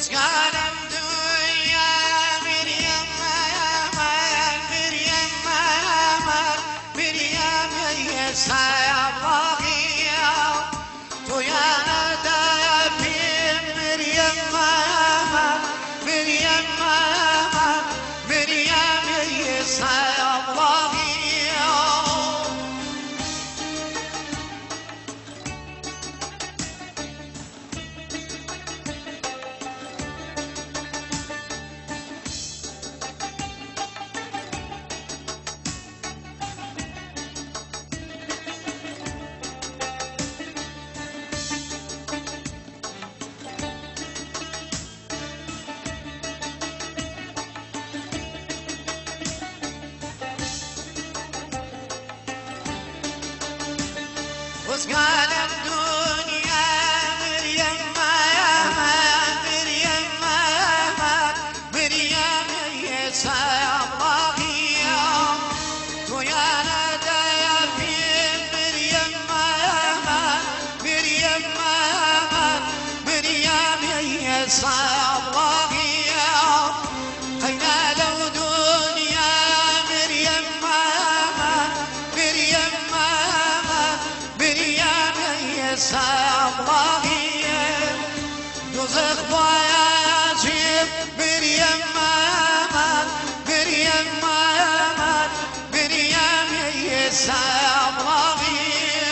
وزقالم دنيا مريم مريم مريم يسعى باقية تويانا دافين مريم مريم مريم يسعى باقية وزقالم دنيا مريم مريم مريم يسعى باقية تويانا دافين مريم مريم مريم يسعى باقية هينا لو دنيا مريم مريم مريم يسعى باقية دوزخ بايجيب مريم مريم مريم يسعى باقية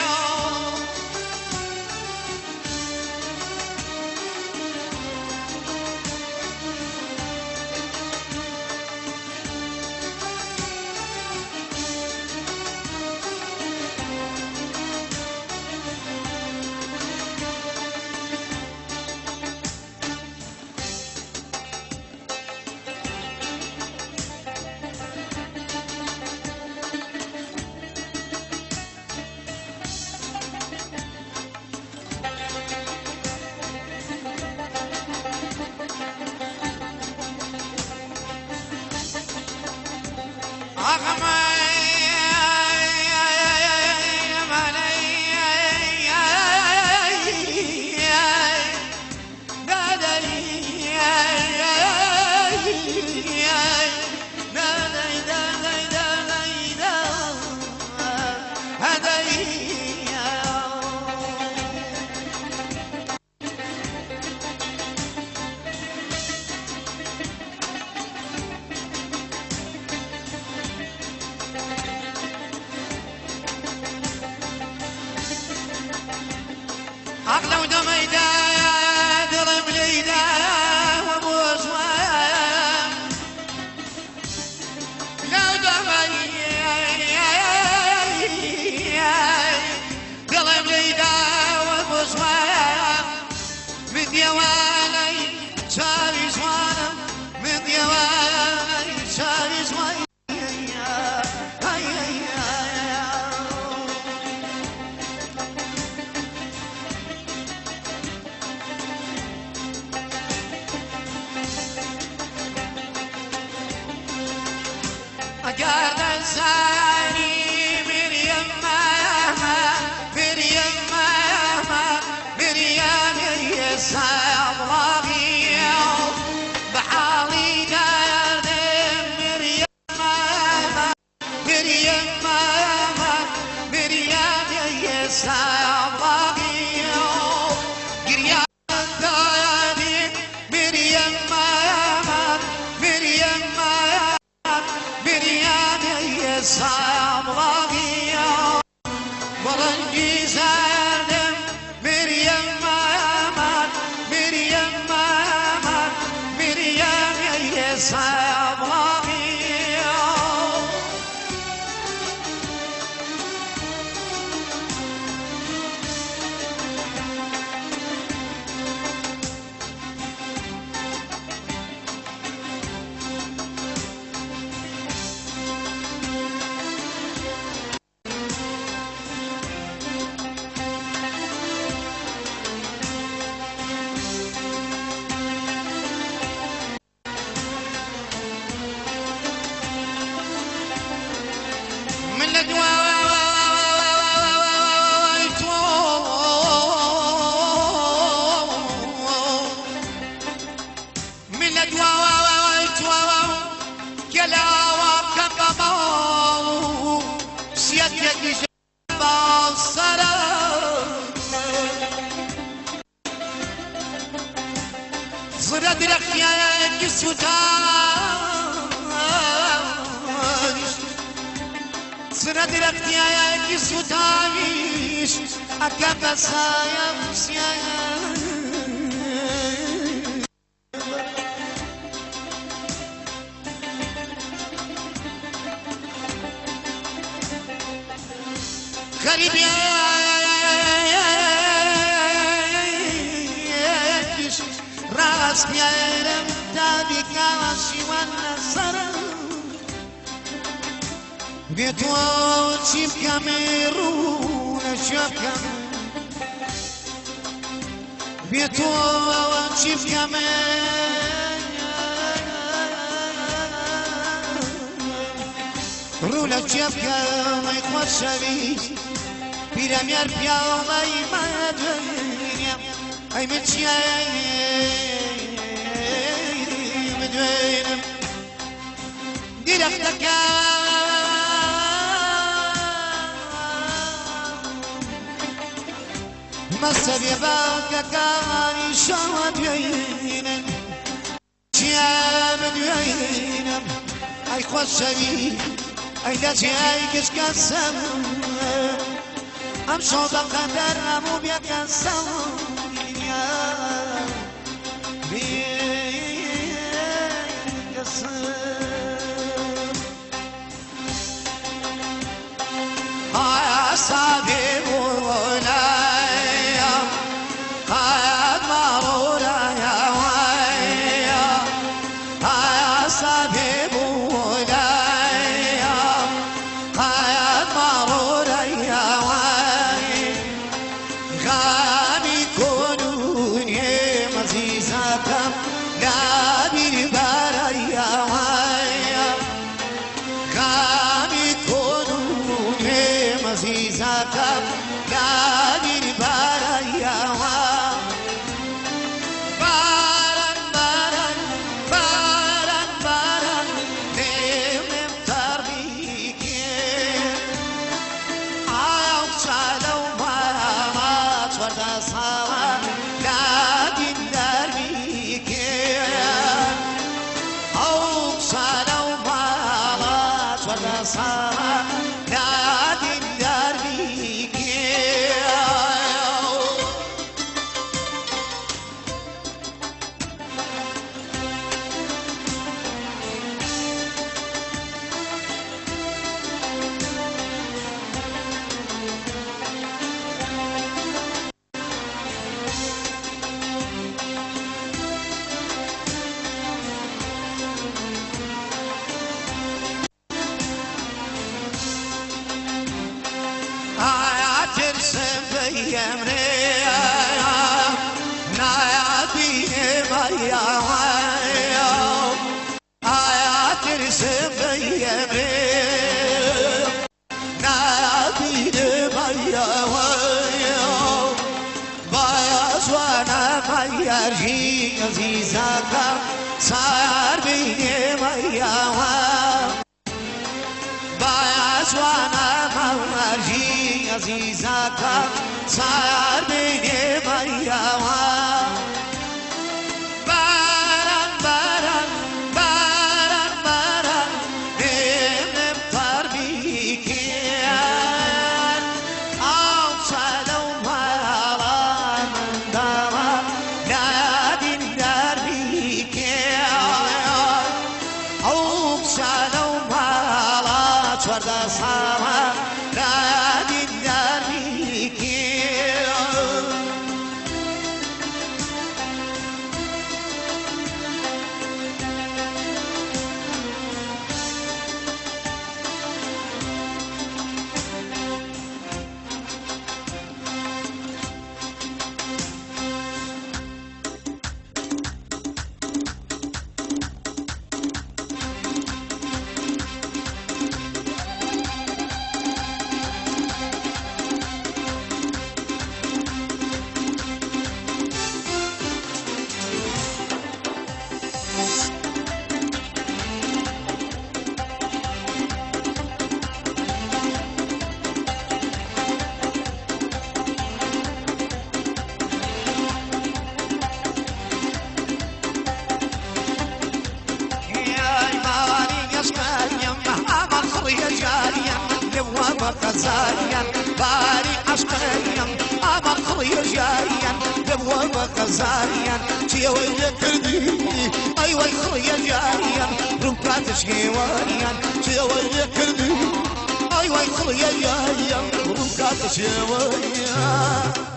عقله ودميدا درب ليدا وابو زوام لو دميدا درب ليدا وابو زوام من ديواني شاري زوانم من ديواني شاري زوانم قاعد انساني مريم مريم مريم يسعى باقية بحالي قاعد مريم مريم مريم يسعى باقية قريان دايدي مريم مريم مريم يسعى باقية برنجي زادم مريم مريم مريم يسعى باقية سوتاش سنة درختياك سوتاش أكبر سايا مسيا غريب ياكش راس بيارم تابي كواشي والنصر بيتو تشيب كاميرون شوكم بيتو تشيب رولا تشيبكا ما يخوش شبيش بيرامير بياو ما يمدنيا أي متشيا مدوينم ديرختك مسبي باكا كاني شواد يينم شيا مدوينم أي خوش شبيش أي داشي أي كش كسم أم شو بقدر أمو بيكسم بيكسم هاي أصابي مولاي هاي مرولا يا ويا هاي أصابي عزيزك صار بيني وياها بايس وانا مرجي عزيزك صار بيني وياها باران باران باران باران نم تربيكيان أو صلوا مرا من دارا صار نادي الدار بيكي جايا باري عشقيا أما قرية جايا يبغى بقزايا تيوي كردي أيوة قرية جايا رمكاتش جوايا تيوي كردي أيوة قرية جايا رمكاتش جوايا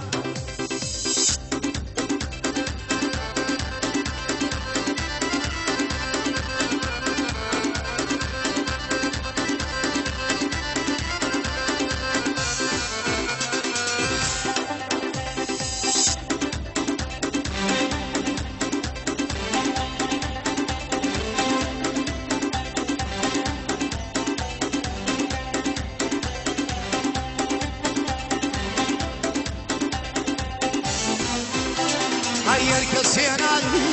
هاي الكسيناني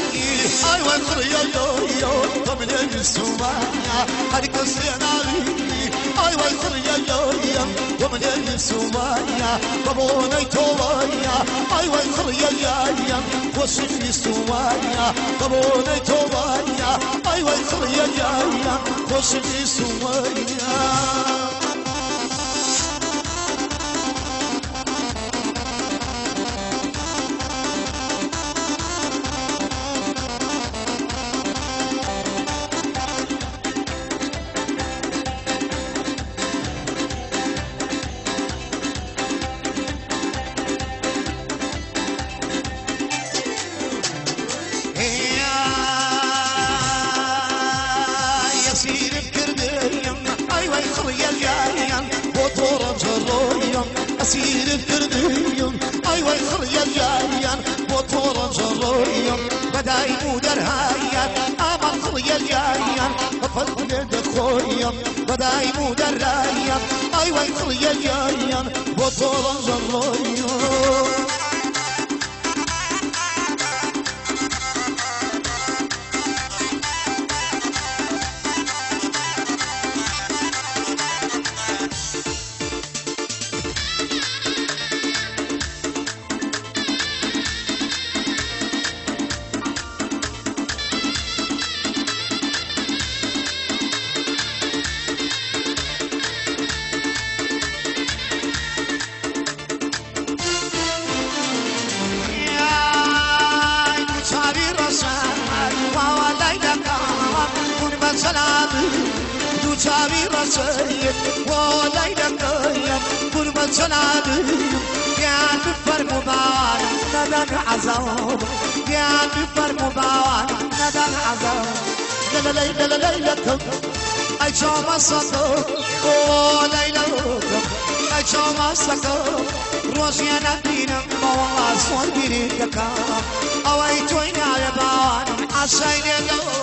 أيوة قرية يو قبل السماء هاي الكسيناني أيوة قرية يو قبل السماء قبوني توبايا أيوة قرية يا وصف السماء قبوني توبايا أيوة قرية يا وصف السماء أسير الكرديون أيوة خريا جايان بطورا جرويون بداي مودر هايان أما خريا جايان بفضل دخويون بداي مودر رايان أيوة خريا جايان بطورا جرويون دوچاوی رسید والای نکایم قربان سنادی بیان بفرمو بان ندان عذاب بیان بفرمو بان ندان عذاب لا لكم ای شما سکو والای لکم ای شما سکو روزی ندینم مواسون بیری کام اوی توی نایبان عشای نگو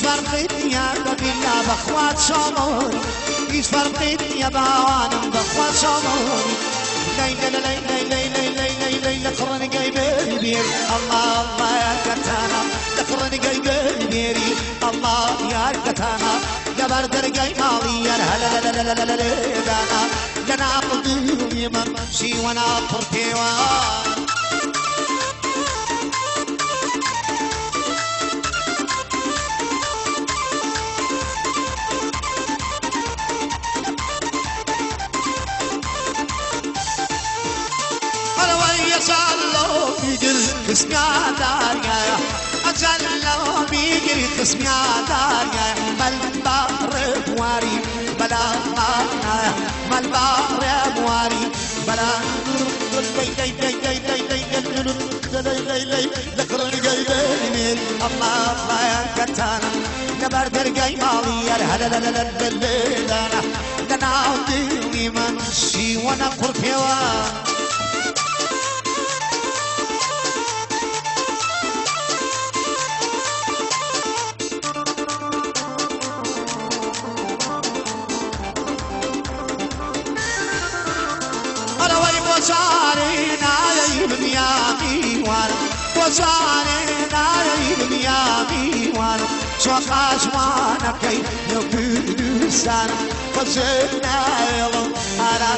فرقيتني يا قبيلة بخوات شمالي إيش فرقيتني يا بوانم بخوات شمالي ليلة ليلة ليلة ليلة ليلة قرن قيبي بيري الله الله يا كتانا لقرن قيبي بيري الله يا كتانا يا بردر قيمالي يا هلا لا لا لا لا لا لا لنا قلبي يمن شي وانا فرتيوان قسمي داريا أجل بيجري قسمي داريا مال بار بواري بلا مانا مال بار بواري بلا ذكرني قايبين الله الله يا كتانا نبردر قايمالي يا هلا لا لا لا لا لنعودي منشي ونقر فيوان وزارينا يا ميوان وزارينا يا ميوان سوق أزمانك يكردستان فزلنا يلا أنا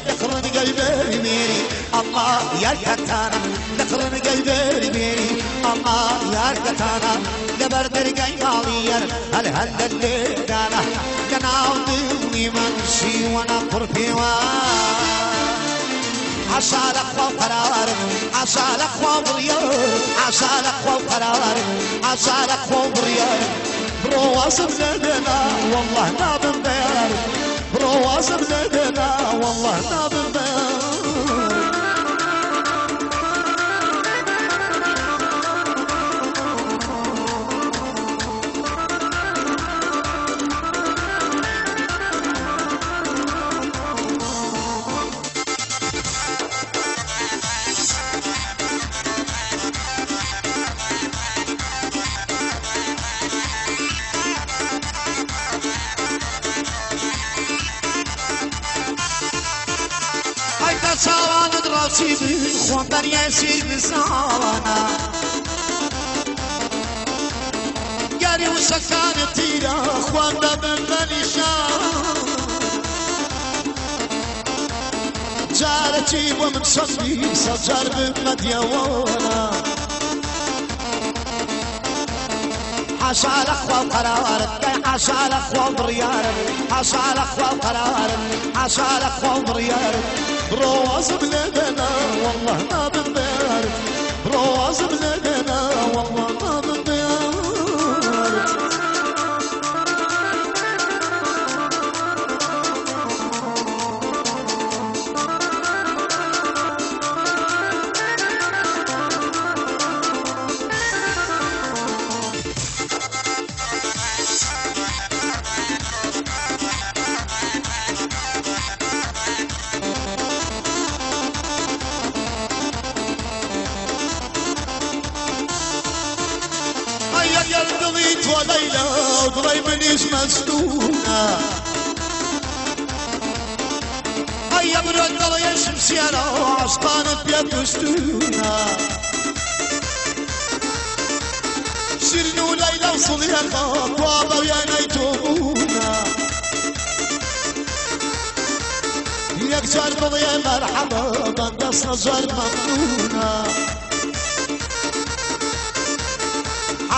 دخلني قلبي ميري الله يركتانا دخلني قلبي ميري الله يركتانا دبر قيالير هل اللي كان نعودي منشي ونقر فيوان عسى الأخوة وقرار عسى الأخوة وبريار عسى الأخوة وقرار عسى الأخوة وبريار برواسم زدنا والله ما بنبير برواسم زدنا والله ما بنبير سوان دراسي بالخوان بر يسير بزانا قاري وسكان الطيرة خوان بابن بنشان جارتي ومن صدري سجار بمديوانا حاشا الأخوة وقرارك حاشا الأخوة وبريارك حاشا الأخوة وقرارك حاشا الأخوة وبريارك رواز بلادنا والله ما بنبارك رواز بلادنا والله ما بنبارك قضيت وليلى وضري منيش مسنونة هيا برد يا شمسيانة عشقانة بيد وشتونة شيرنو ليلى وصليانة وابا ويانا يتوبونا ياك جار قضية مرحبا بندسنا جار ممنونة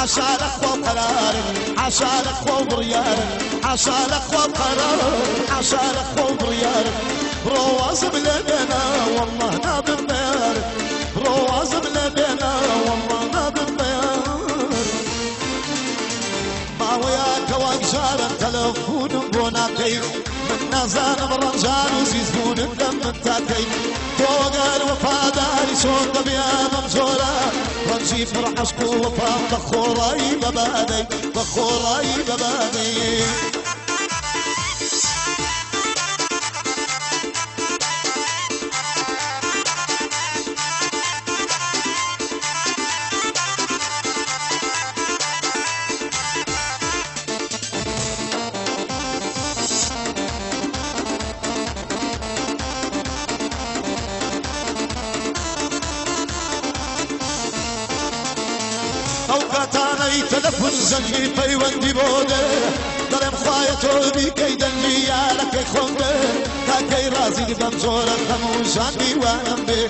عسى الأخوة وقرارك عسى الأخوة وبريارك عسى الأخوة وقرارك عسى الأخوة وبريارك رواز بلادنا والله ما بنبارك رواز بلادنا والله ما بنبارك ما وياك وأقجار تلفون بوناكي من نزان برنجان وزيزون الدم التاكي توقر وفاداري شون دبيا ممجورة رنجي فرح عشقو وفا بخوراي ببادي بخوراي ببادي أوقاتاني تلفن زنجي بيوندي بوده درم خوايتو بي كيدن ليالك خونده تاكي رازي بمزورة خموشان ديوانم بي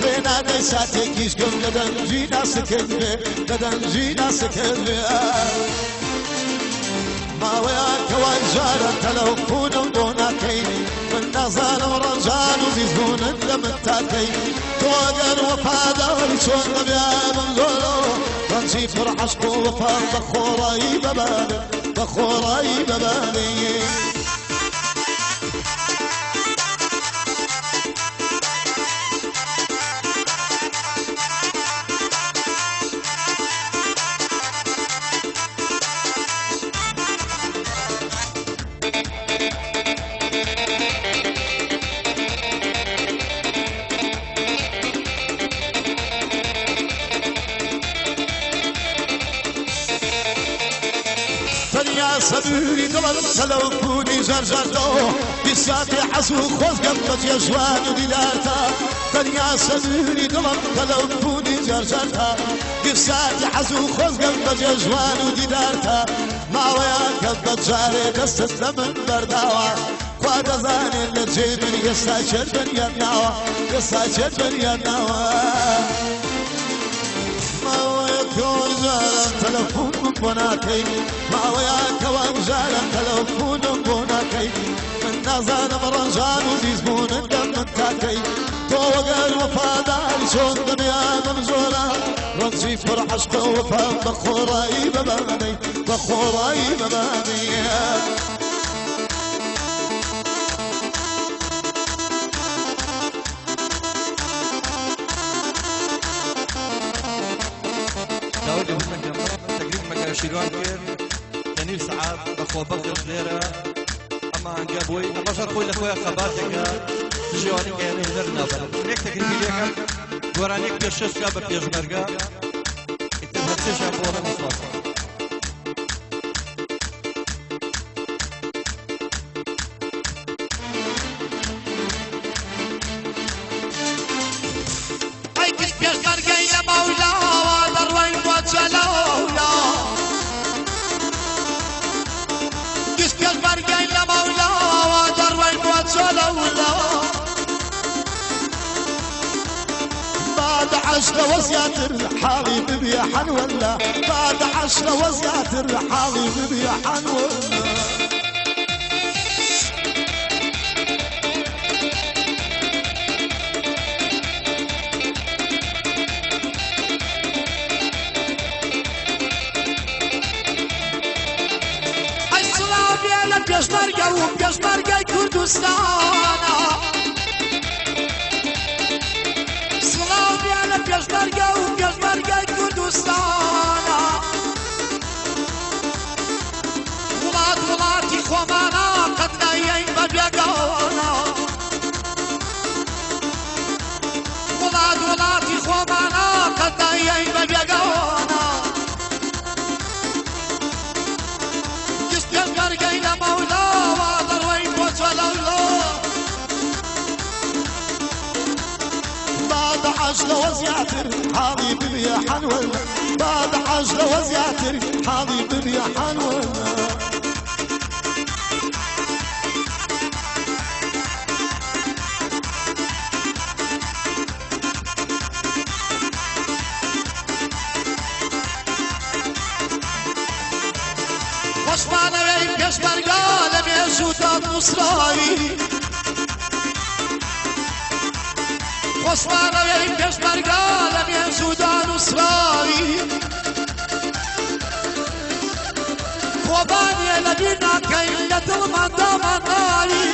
رينا دي ساتي كيش كم لدن جينا سكن بي لدن جينا سكن بي ما وياك وانجارة تلفون دوناكيني من نظان ورجال وزيزون الدم التاكيني توقر وفاداري شون بيا من زولو رنجي فرح عشقو وفا بخوراي ببالي بخوراي ببالي تلوفوني زرزرتو بساتي حسو خوز قبت يا جوان وديدارتا دنيا سميني دلم تلوفوني زرزرتا بساتي حسو خوز قبت يا جوان وديدارتا ما ويا قبت جاري دست لمن برداوا خوادا زاني لجيبن يساجر بنيا ناوا يساجر بنيا ناوا ما ويا كون زارن تلفون بناكي ما ويا كون زارن تلفون بناكي من نازان مرنجان وزيزبون دم تاكي تو وقال وفادار شون دنيا منزورة رمزي فرح عشق وفا بخوراي بباني بخوراي بباني داودي بسنك تقريبا مكان شيروان كير تنيف ساعات بخوا بخر غيرها اما عن جابوي اما شرقوي لخويا خباتك جواني كياني هدرنا بلا نيك تقريبا ليك ورانيك بيرشش كابا بيج مرقا اكتب هرشش عبورا مصواصا بعد 10 وزيات الحالي ببيع حنولا بعد 10 وزيات الحالي ببيع حنولا السلام يا بيشمرقة وبيشمرقة كردستانا بيشمرقة وبيشمرقة كردستانا ولاتي خومانا قد نايين ببيقانا ولاتي خومانا قد نايين ببيقانا جس بيشمرقة إلى مولا وادر وين بوت ولولا بعد 10 وزياتر حاضي ببيع حنولا بعد 10 وزياتر حاضي ببيع حنولا واسمعنا يا بيشمرقة لم يزود النصراوي واسمعنا يا بيشمرقة لم يزود النصراوي خوباني لبينا كيلة المندامنالي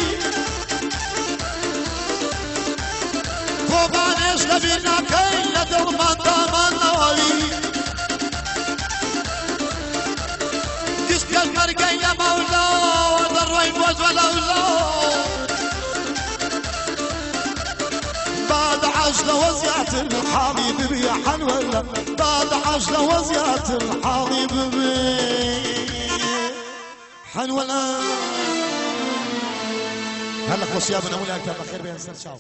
خوبانيش لبينا كيلة المندامنالي بيشمرقة يا مولا ودروي موز ولولا بعد 10 وزيات الحالي ببيع حنولا بعد 10 وزيات الحالي ببيع حنولا هلا خوش يا ابن مولاك بخير بين سر شاو